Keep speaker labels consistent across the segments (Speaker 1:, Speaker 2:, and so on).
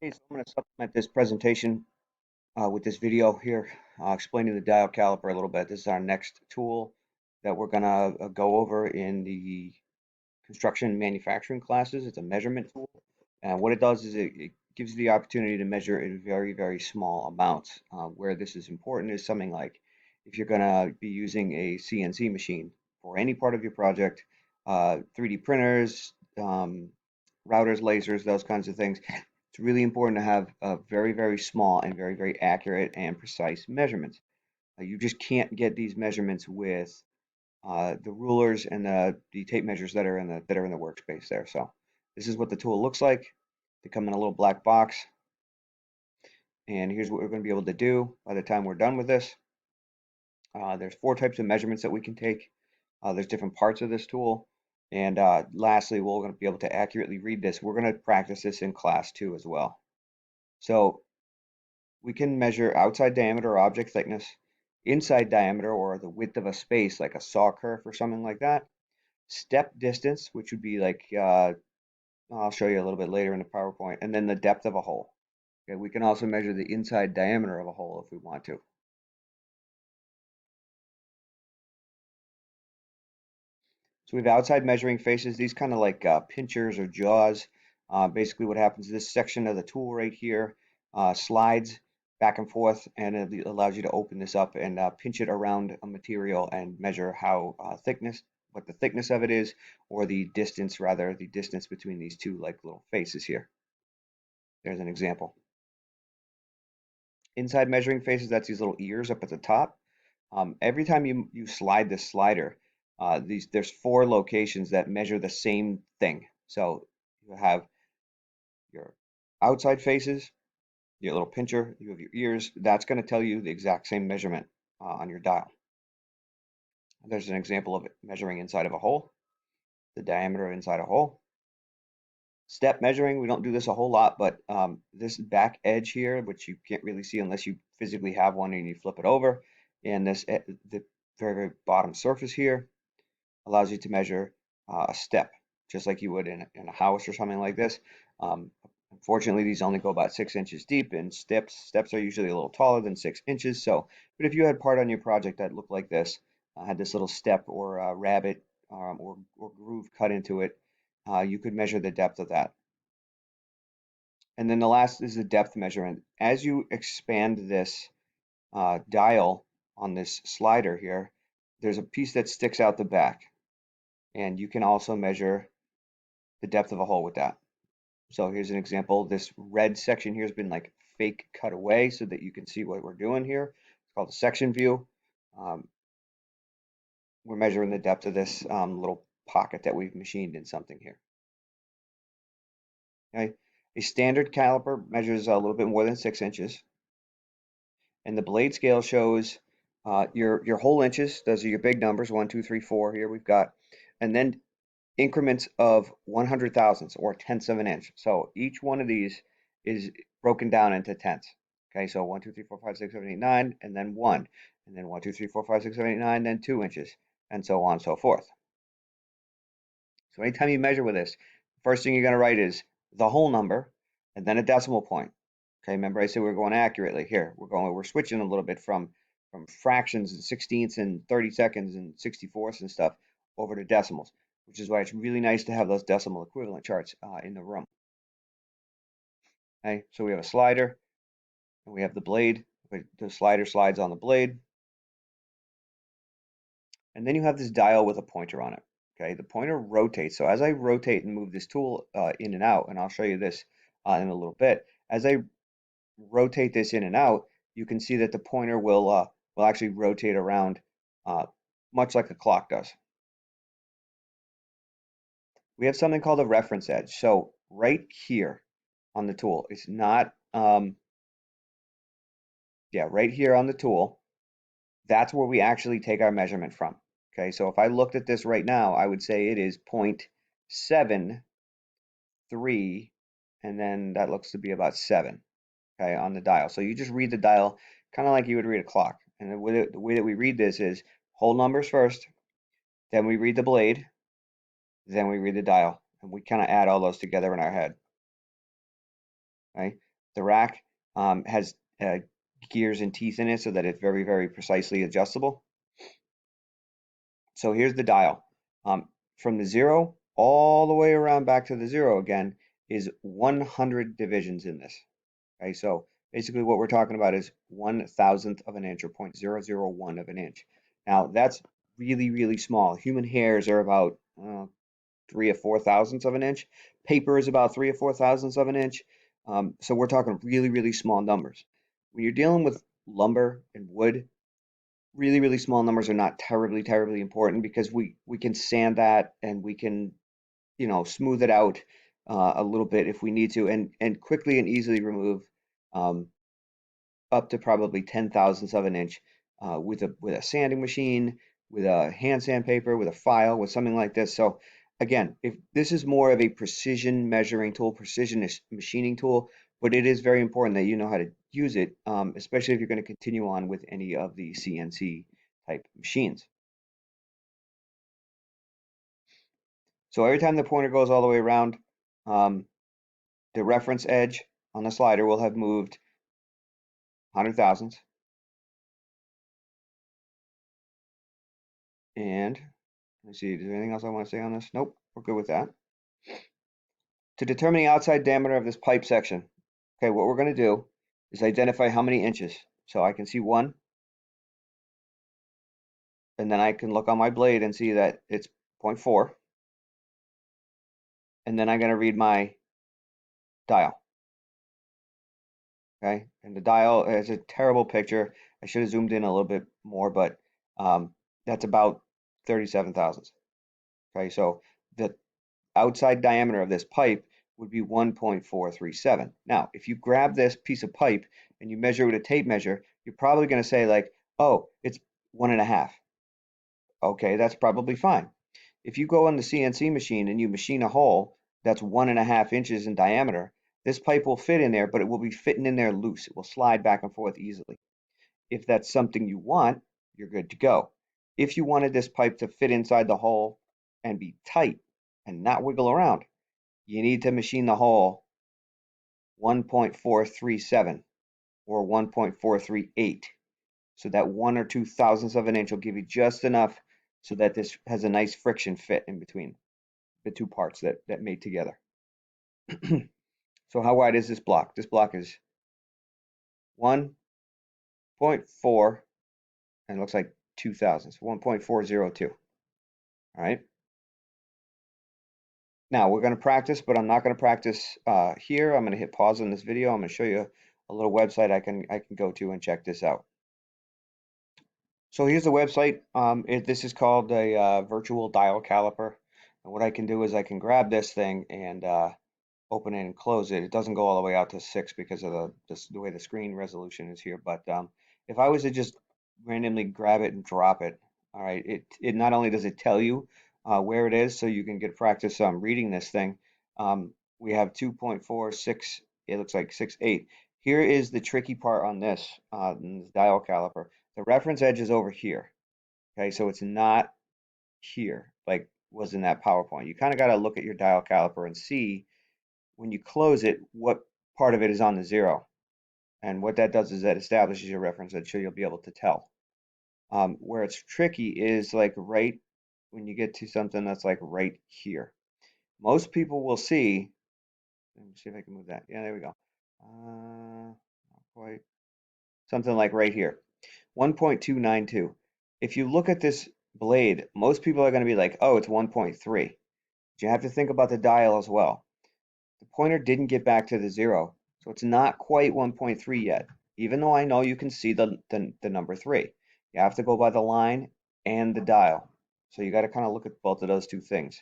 Speaker 1: Okay, so I'm going to supplement this presentation with this video here, explaining the dial caliper a little bit. This is our next tool that we're going to go over in the construction and manufacturing classes. It's a measurement tool. And what it does is it gives you the opportunity to measure in very, very small amounts. Where this is important is something like if you're going to be using a CNC machine for any part of your project, 3D printers, routers, lasers, those kinds of things. It's really important to have very, very small and very, very accurate and precise measurements. You just can't get these measurements with the rulers and the tape measures that are in the workspace there. So this is what the tool looks like. They come in a little black box, and here's what we're going to be able to do by the time we're done with this. There's 4 types of measurements that we can take. There's different parts of this tool. And lastly, we're going to be able to accurately read this. We're going to practice this in class 2 as well. So we can measure outside diameter or object thickness, inside diameter or the width of a space like a saw kerf or something like that, step distance, which would be like, I'll show you a little bit later in the PowerPoint, and then the depth of a hole. Okay, we can also measure the inside diameter of a hole if we want to. So we have outside measuring faces, these kind of like pinchers or jaws. Basically what happens is this section of the tool right here slides back and forth, and it allows you to open this up and pinch it around a material and measure how what the thickness of it is, or the distance rather, the distance between these two like little faces here. There's an example. Inside measuring faces, that's these little ears up at the top. Every time you slide this slider, there's 4 locations that measure the same thing. So you have your outside faces, your little pincher, you have your ears. That's going to tell you the exact same measurement on your dial. There's an example of it measuring inside of a hole, the diameter inside a hole. Step measuring, we don't do this a whole lot, but this back edge here, which you can't really see unless you physically have one and you flip it over, and the very, very bottom surface here allows you to measure a step, just like you would in a house or something like this. Unfortunately, these only go about 6 inches deep, and steps are usually a little taller than 6 inches. So, but if you had part on your project that looked like this, had this little step or rabbit or groove cut into it, you could measure the depth of that. And then the last is the depth measurement. As you expand this dial on this slider here, there's a piece that sticks out the back, and you can also measure the depth of a hole with that. So here's an example. This red section here has been like fake cut away so that you can see what we're doing here. It's called a section view. Um, we're measuring the depth of this little pocket that we've machined in something here. Okay. A standard caliper measures a little bit more than 6 inches, and the blade scale shows your whole inches. Those are your big numbers, 1, 2, 3, 4. Here we've got, and then increments of 100 thousandths or tenths of an inch. So each one of these is broken down into tenths. Okay, so 1, 2, 3, 4, 5, 6, 7, 8, 9, and then 1, and then 1, 2, 3, 4, 5, 6, 7, 8, 9, then 2 inches, and so on and so forth. So anytime you measure with this, first thing you're going to write is the whole number and then a decimal point. Okay, remember I said we're going accurately here. We're switching a little bit from fractions and sixteenths and 30 seconds and 64ths and stuff over to decimals, which is why it's really nice to have those decimal equivalent charts in the room. Okay, so we have a slider and we have the blade. The slider slides on the blade, and then you have this dial with a pointer on it. Okay, the pointer rotates. So as I rotate and move this tool in and out, and I'll show you this in a little bit, as I rotate this in and out, you can see that the pointer will actually rotate around uh, much like a clock does. We have something called a reference edge. So right here on the tool, it's not, yeah, right here on the tool, that's where we actually take our measurement from. Okay, so if I looked at this right now, I would say it is 0.73, and then that looks to be about 7, okay, on the dial. So you just read the dial kind of like you would read a clock. And the way that we read this is whole numbers first, then we read the blade, then we read the dial, and we kind of add all those together in our head. Okay. The rack has gears and teeth in it so that it's very, very precisely adjustable. So here's the dial. From the 0 all the way around back to the 0 again is 100 divisions in this. Okay, so basically what we're talking about is 1,000th of an inch, or 0.001 of an inch. Now that's really, really small. Human hairs are about 3 or 4 thousandths of an inch. Paper is about 3 or 4 thousandths of an inch. So we're talking really, really small numbers. When you're dealing with lumber and wood, really, really small numbers are not terribly, terribly important because we can sand that and we can, smooth it out a little bit if we need to, and quickly and easily remove um, up to probably 10 thousandths of an inch with a sanding machine, with a hand sandpaper, with a file, with something like this. So again, if this is more of a precision measuring tool, precision machining tool, but it is very important that you know how to use it, especially if you're going to continue on with any of the CNC type machines. So every time the pointer goes all the way around, um, the reference edge on the slider will have moved 100 thousandths. And let's see, is there anything else I want to say on this? Nope, we're good with that. To determine the outside diameter of this pipe section, okay, what we're going to do is identify how many inches. So I can see 1, and then I can look on my blade and see that it's 0.4, and then I'm going to read my dial. Okay, and the dial is a terrible picture. I should have zoomed in a little bit more, but that's about 37 thousandths. Okay, so the outside diameter of this pipe would be 1.437. Now, if you grab this piece of pipe and you measure with a tape measure, you're probably going to say like, oh, it's 1.5. Okay, that's probably fine. If you go on the CNC machine and you machine a hole that's 1.5 inches in diameter, this pipe will fit in there, but it will be fitting in there loose. It will slide back and forth easily. If that's something you want, you're good to go. If you wanted this pipe to fit inside the hole and be tight and not wiggle around, you need to machine the hole 1.437 or 1.438. So that 1 or 2 thousandths of an inch will give you just enough so that this has a nice friction fit in between the two parts that mate together. So how wide is this block? This block is 1.4 and it looks like 2 thousandths, 1.402. All right. Now we're going to practice, but I'm not going to practice here. I'm going to hit pause on this video. I'm going to show you a little website I can go to and check this out. So here's the website. This is called a virtual dial caliper. And what I can do is I can grab this thing and open it and close it. It doesn't go all the way out to 6 because of the way the screen resolution is here. But if I was to just randomly grab it and drop it, all right, it not only does it tell you where it is, so you can get practice reading this thing. We have 2.46. It looks like 6.8. Here is the tricky part on this dial caliper. The reference edge is over here. Okay, so it's not here like was in that PowerPoint. You kind of got to look at your dial caliper and see when you close it what part of it is on the 0. And what that does is that establishes your reference edge so you'll be able to tell. Where it's tricky is like right when you get to something that's like right here. Most people will see, let me see if I can move that. Yeah, there we go. Not quite. Something like right here. 1.292. If you look at this blade, most people are going to be like, oh, it's 1.3. But you have to think about the dial as well. The pointer didn't get back to the 0, so it's not quite 1.3 yet, even though I know you can see the number 3. You have to go by the line and the dial. So you got to kind of look at both of those two things.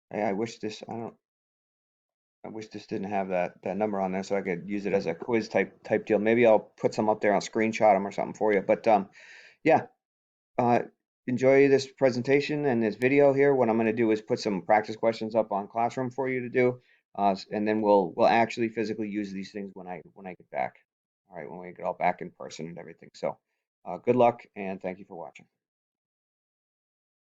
Speaker 1: Hey, I wish this didn't have that number on there so I could use it as a quiz type deal. Maybe I'll put some up there. I'll screenshot them or something for you. But yeah, uh, enjoy this presentation and this video here. What I'm going to do is put some practice questions up on Classroom for you to do, and then we'll actually physically use these things when I get back. All right, when we get all back in person and everything. So, good luck and thank you for watching.